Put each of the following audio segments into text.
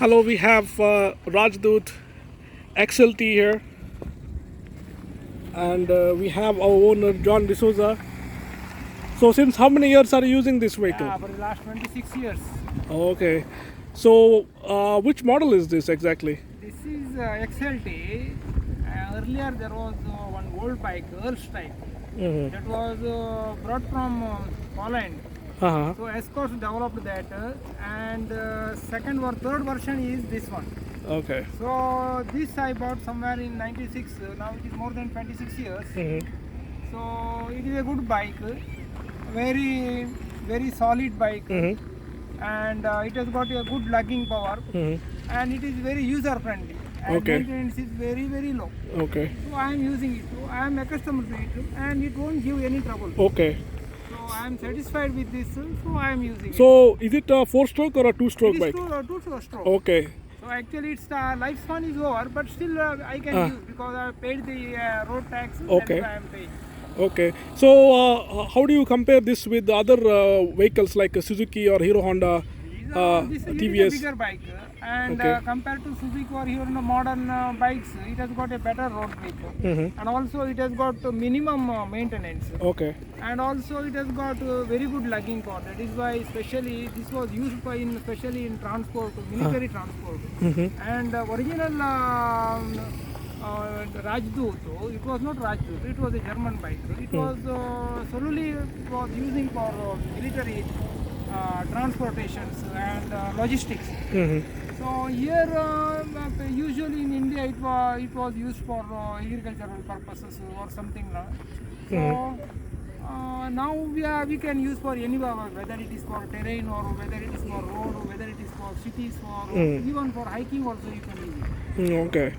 Hello, we have Rajdoot Excel T here, and we have our owner John DSOUZA. So, since how many years are you using this vehicle? For the last 26 years. Okay. So, which model is this exactly? This is Excel T. Earlier there was one old bike, Earl's type. That was brought from Poland. So Escorts developed that, and second or third version is this one. Okay. So this I bought somewhere in 96. Now it is more than 26 years. So it is a good bike, very solid bike, and it has got a good lugging power, and it is very user friendly. And maintenance is very low. Okay. So I am using it. So I am accustomed to it, and it won't give any trouble. Okay. So I am satisfied with this. So I am using it. So, is it a 4-stroke or a 2-stroke bike? It is two-stroke. Okay. So actually its lifespan is over, but still I can use because I paid the road tax. Okay. That's why I am paying. Okay. So, how do you compare this with the other vehicles like Suzuki or Hero Honda, This TVS? is a bigger bike, and compared to Suzuki or Hero Honda modern bikes, it has got a better road grip, and also it has got minimum maintenance. Okay. And also it has got very good lugging power. That is why especially this was used especially in transport, military transport. And original Rajdoot, it was not Rajdoot, it was a German bike. It was solely was using for military transportations and logistics. So here usually in India it was used for agricultural purposes or something. So now we can use for anywhere, whether it is for terrain or whether it is for road or whether it is for cities or even for hiking also you can use it. Okay.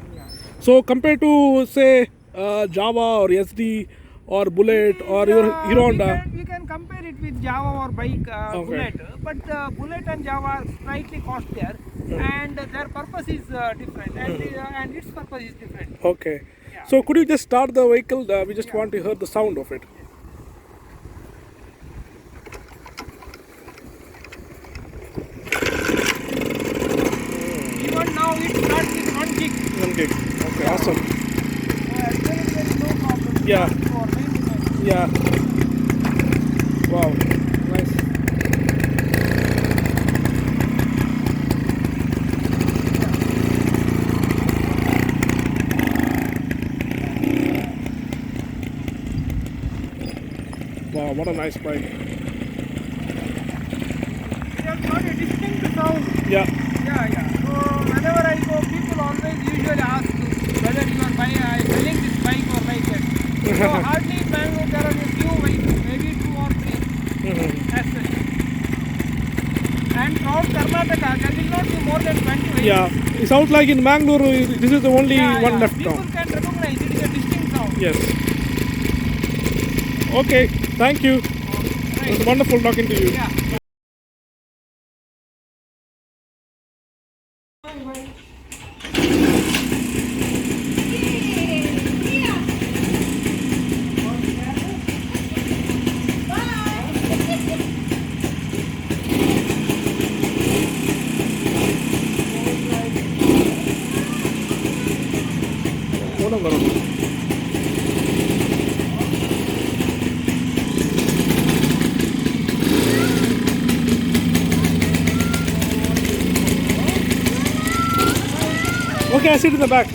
So, compared to say Java or SD or Bullet or your Hero Honda, we can compare it with Java or bike Bullet, but Bullet and Java are slightly costlier, and their purpose is different, and its purpose is different. Okay. So, could you just start the vehicle? We just want to hear the sound of it. Even now it starts with 1 gig. 1 gig. Okay, awesome. There is no problem. Yeah. For maintenance. Yeah. Wow. Nice. Wow, what a nice bike. It has got a distinct sound. Yeah. So whenever I go, people always usually ask whether you are selling this bike or like that. So hardly in Bangalore there are a few bikes, maybe 2 or 3 as such. And throughout Karnataka there will not be more than 20 vehicles. Yeah. It sounds like in Mangalore, this is the only one left now. People can recognize it is a distinct sound. Yes. Okay. Thank you. It was wonderful talking to you. Yeah. Okay, I sit in the back.